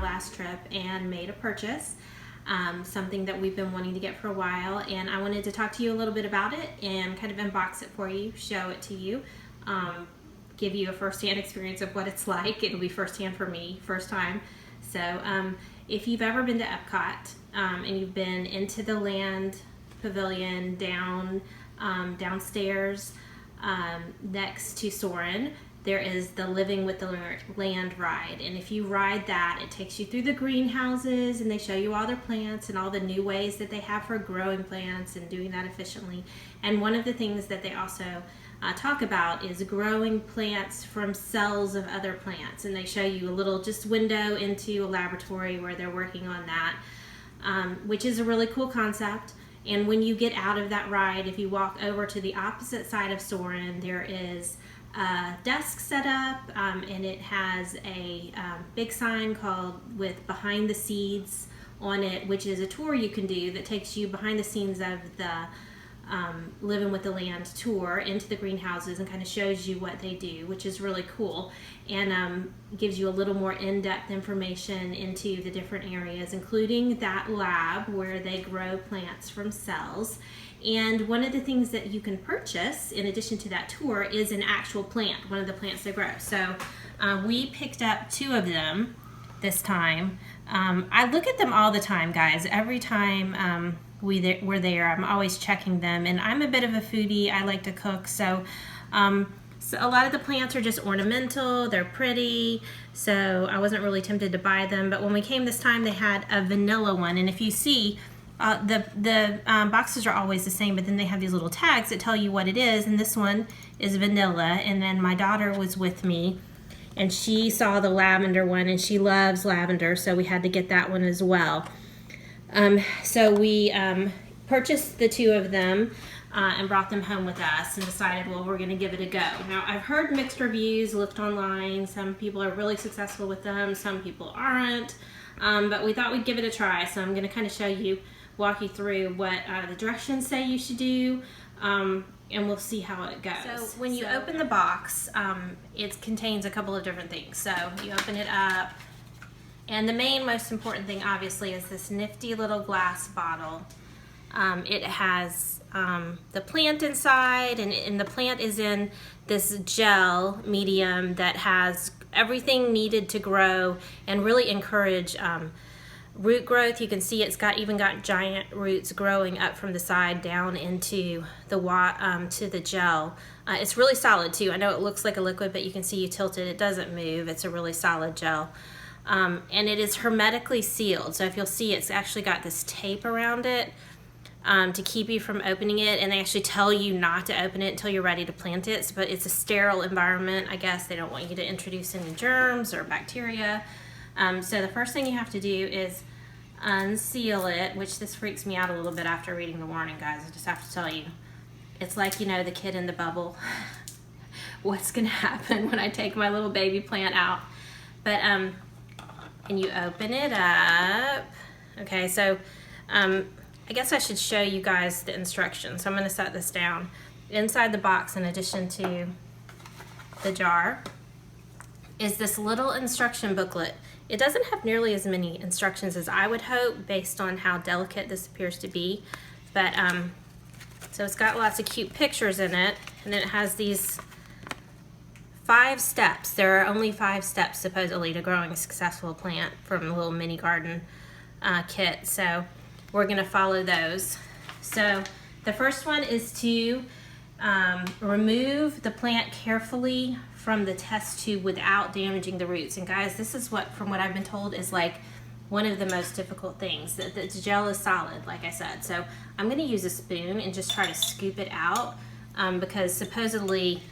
our last trip and made a purchase, something that we've been wanting to get for a while, and I wanted to talk to you a little bit about it and kind of unbox it for you, show it to you, give you a first-hand experience of what it's like. It'll be first-hand for me, first time. So if you've ever been to Epcot and you've been into the land pavilion downstairs next to Soarin, there is the Living with the Land ride, and if you ride that, it takes you through the greenhouses and they show you all their plants and all the new ways that they have for growing plants and doing that efficiently. And one of the things that they also talk about is growing plants from cells of other plants, and they show you a little just window into a laboratory where they're working on that, which is a really cool concept. And when you get out of that ride, if you walk over to the opposite side of Soarin, there is a desk set up, and it has a big sign called with Behind the Seeds on it, which is a tour you can do that takes you behind the scenes of the Living with the Land tour into the greenhouses and kind of shows you what they do, which is really cool, and gives you a little more in-depth information into the different areas, including that lab where they grow plants from cells. And one of the things that you can purchase in addition to that tour is an actual plant, one of the plants they grow. So we picked up 2 of them this time. I look at them all the time, guys. Every time we're there, I'm always checking them, and I'm a bit of a foodie. I like to cook, so a lot of the plants are just ornamental, they're pretty, so I wasn't really tempted to buy them. But when we came this time, they had a vanilla one, and if you see, the boxes are always the same, but then they have these little tags that tell you what it is, and this one is vanilla. And then my daughter was with me, and she saw the lavender one, and she loves lavender, so we had to get that one as well. So we purchased the 2 of them and brought them home with us and decided, well, we're going to give it a go. Now, I've heard mixed reviews, looked online. Some people are really successful with them, some people aren't, but we thought we'd give it a try. So I'm going to kind of walk you through what the directions say you should do, and we'll see how it goes. So when you open the box, it contains a couple of different things. So you open it up, and the most important thing, obviously, is this nifty little glass bottle. It has the plant inside, and the plant is in this gel medium that has everything needed to grow and really encourage root growth. You can see it's even got giant roots growing up from the side down into the to the gel. It's really solid too. I know it looks like a liquid, but you can see you tilt it, it doesn't move. It's a really solid gel. And it is hermetically sealed. So if you'll see, it's actually got this tape around it to keep you from opening it, and they actually tell you not to open it until you're ready to plant it. But it's a sterile environment. I guess they don't want you to introduce any germs or bacteria. So the first thing you have to do is unseal it, which this freaks me out a little bit after reading the warning, guys. I just have to tell you. It's like, you know, the kid in the bubble. What's going to happen when I take my little baby plant out? But, and you open it up. Okay, so I guess I should show you guys the instructions. So I'm going to set this down. Inside the box, in addition to the jar, is this little instruction booklet. It doesn't have nearly as many instructions as I would hope based on how delicate this appears to be, but so it's got lots of cute pictures in it, and then it has these 5 steps. There are only 5 steps supposedly to growing a successful plant from a little mini garden kit, so we're going to follow those. So the first one is to remove the plant carefully from the test tube without damaging the roots. And guys, this is what, from what I've been told, is like one of the most difficult things. The gel is solid, like I said. So I'm going to use a spoon and just try to scoop it out because supposedly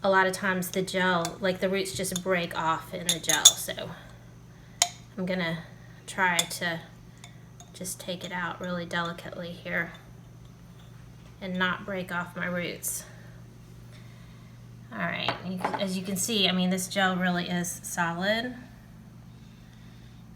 a lot of times the gel, like the roots just break off in the gel. So I'm going to try to just take it out really delicately here and not break off my roots. All right, as you can see, I mean, this gel really is solid.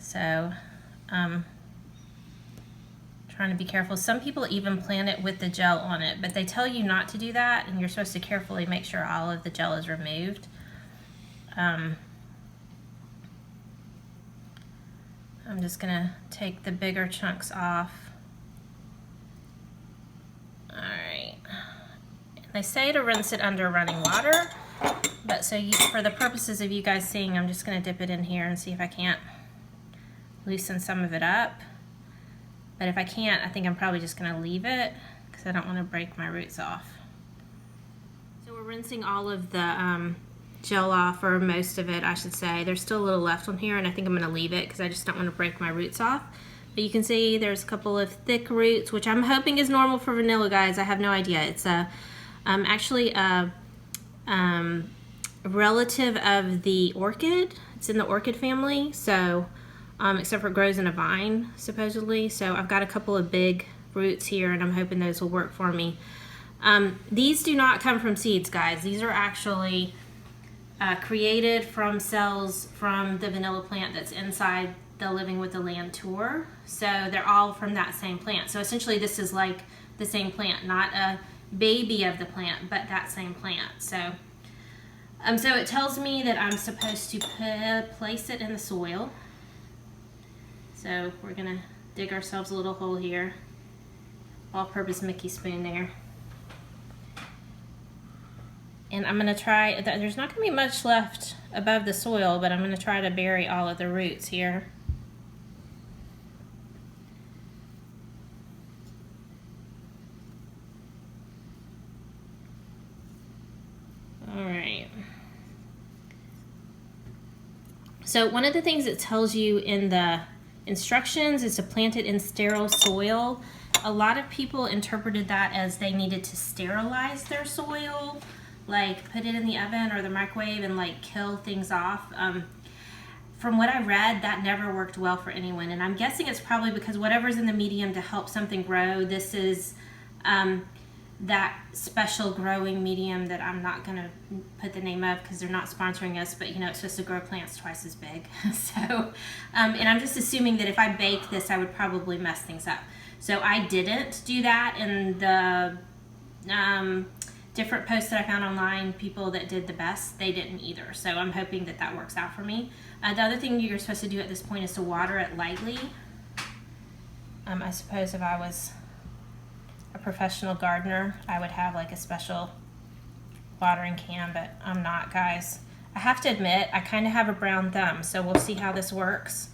So, trying to be careful. Some people even plant it with the gel on it, but they tell you not to do that, and you're supposed to carefully make sure all of the gel is removed. I'm just gonna take the bigger chunks off. All right. They say to rinse it under running water, but for the purposes of you guys seeing, I'm just gonna dip it in here and see if I can't loosen some of it up. But if I can't, I think I'm probably just gonna leave it because I don't wanna break my roots off. So we're rinsing all of the gel off, or most of it, I should say. There's still a little left on here, and I think I'm gonna leave it because I just don't wanna break my roots off. But you can see there's a couple of thick roots, which I'm hoping is normal for vanilla, guys. I have no idea. It's actually a relative of the orchid. It's in the orchid family, so except for it grows in a vine, supposedly. So I've got a couple of big roots here, and I'm hoping those will work for me. These do not come from seeds, guys. These are actually created from cells from the vanilla plant that's inside the Living with the Land tour. So they're all from that same plant. So essentially this is like the same plant, not a baby of the plant, but that same plant. So so it tells me that I'm supposed to place it in the soil. So we're gonna dig ourselves a little hole here. All-purpose Mickey spoon there. And I'm gonna try, there's not gonna be much left above the soil, but I'm gonna try to bury all of the roots here. All right. So one of the things it tells you in the instructions is to plant it in sterile soil. A lot of people interpreted that as they needed to sterilize their soil, like put it in the oven or the microwave and like kill things off. From what I read, that never worked well for anyone, and I'm guessing it's probably because whatever's in the medium to help something grow, this is that special growing medium that I'm not gonna put the name of because they're not sponsoring us, but you know, it's supposed to grow plants twice as big. So, and I'm just assuming that if I bake this, I would probably mess things up. So I didn't do that in the different posts that I found online. People that did the best, they didn't either. So I'm hoping that that works out for me. The other thing you're supposed to do at this point is to water it lightly. I suppose if I was a professional gardener, I would have like a special watering can, but I'm not, guys. I have to admit, I kind of have a brown thumb, so we'll see how this works.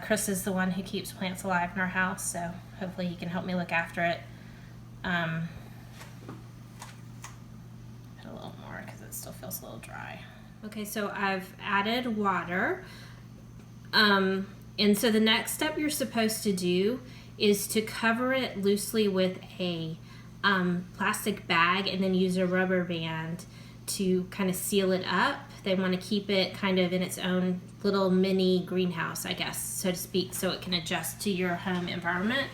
Chris is the one who keeps plants alive in our house, so hopefully he can help me look after it. Put a little more because it still feels a little dry. Okay, so I've added water. And so the next step you're supposed to do is to cover it loosely with a plastic bag and then use a rubber band to kind of seal it up. They want to keep it kind of in its own little mini greenhouse, I guess, so to speak, so it can adjust to your home environment.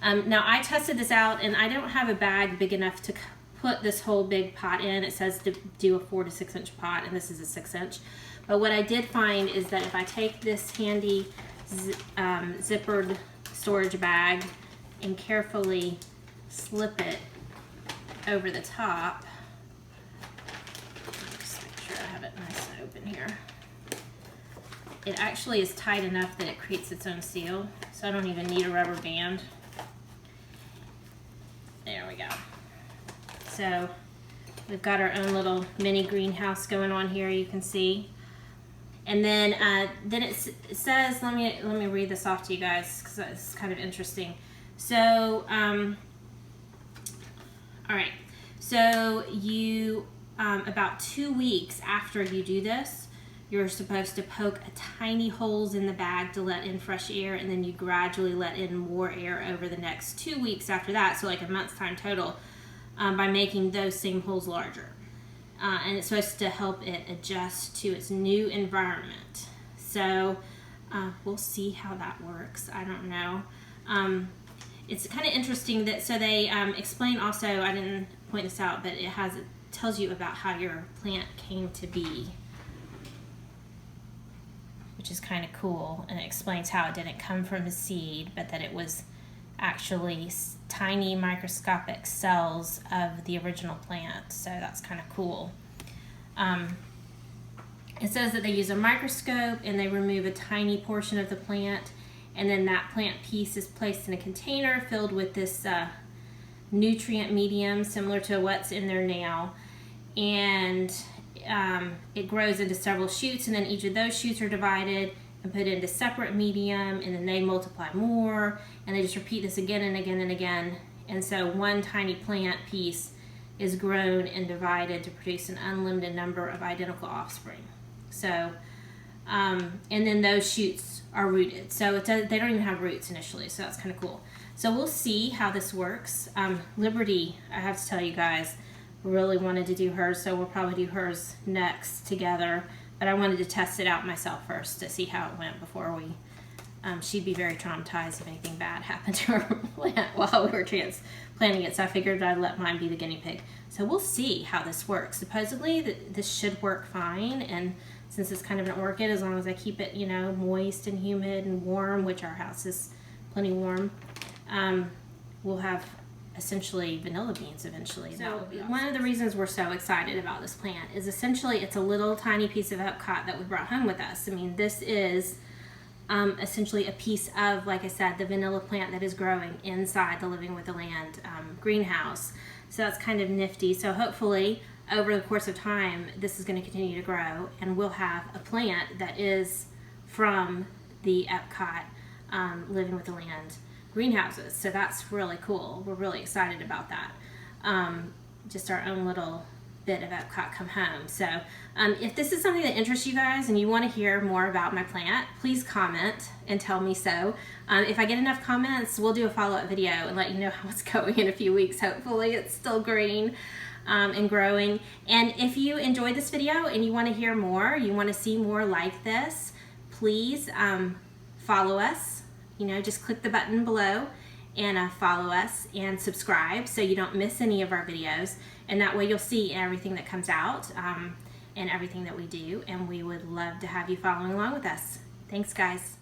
Now I tested this out, and I don't have a bag big enough to put this whole big pot in. It says to do a 4 to 6 inch pot, and this is a 6 inch. But what I did find is that if I take this handy zippered storage bag and carefully slip it over the top, just make sure I have it nice and open here. It actually is tight enough that it creates its own seal, so I don't even need a rubber band. There we go. So we've got our own little mini greenhouse going on here, you can see. And then it says, let me read this off to you guys because it's kind of interesting. So, all right. So you, about 2 weeks after you do this, you're supposed to poke tiny holes in the bag to let in fresh air, and then you gradually let in more air over the next 2 weeks after that, so like a month's time total, by making those same holes larger. And it's supposed to help it adjust to its new environment. So we'll see how that works. I don't know. It's kind of interesting that, so they explain also, I didn't point this out, but it tells you about how your plant came to be, which is kind of cool, and it explains how it didn't come from a seed, but that it was actually tiny microscopic cells of the original plant. So that's kind of cool. It says that they use a microscope and they remove a tiny portion of the plant, and then that plant piece is placed in a container filled with this nutrient medium similar to what's in there now, and it grows into several shoots, and then each of those shoots are divided and put into separate medium, and then they multiply more, and they just repeat this again and again and again. And so one tiny plant piece is grown and divided to produce an unlimited number of identical offspring. So and then those shoots are rooted, so they don't even have roots initially, so that's kind of cool. So we'll see how this works. Liberty, I have to tell you guys, really wanted to do hers, so we'll probably do hers next together, but I wanted to test it out myself first to see how it went before we she'd be very traumatized if anything bad happened to her plant while we were transplanting it, so I figured I'd let mine be the guinea pig. So we'll see how this works. Supposedly this should work fine, and since it's kind of an orchid, as long as I keep it, you know, moist and humid and warm, which our house is plenty warm, we'll have essentially vanilla beans eventually. So that would be awesome. One of the reasons we're so excited about this plant is essentially it's a little tiny piece of Epcot that we brought home with us. I mean, this is essentially a piece of, like I said, the vanilla plant that is growing inside the Living with the Land greenhouse. So that's kind of nifty. So hopefully over the course of time this is going to continue to grow, and we'll have a plant that is from the Epcot Living with the Land greenhouses. So that's really cool. We're really excited about that. Just our own little bit of Epcot come home. So if this is something that interests you guys and you want to hear more about my plant, please comment and tell me so. If I get enough comments, we'll do a follow-up video and let you know how it's going in a few weeks. Hopefully it's still green and growing. And if you enjoyed this video and you want to hear more, you want to see more like this, please follow us. You know, just click the button below and follow us and subscribe so you don't miss any of our videos, and that way you'll see everything that comes out and everything that we do, and we would love to have you following along with us. Thanks, guys.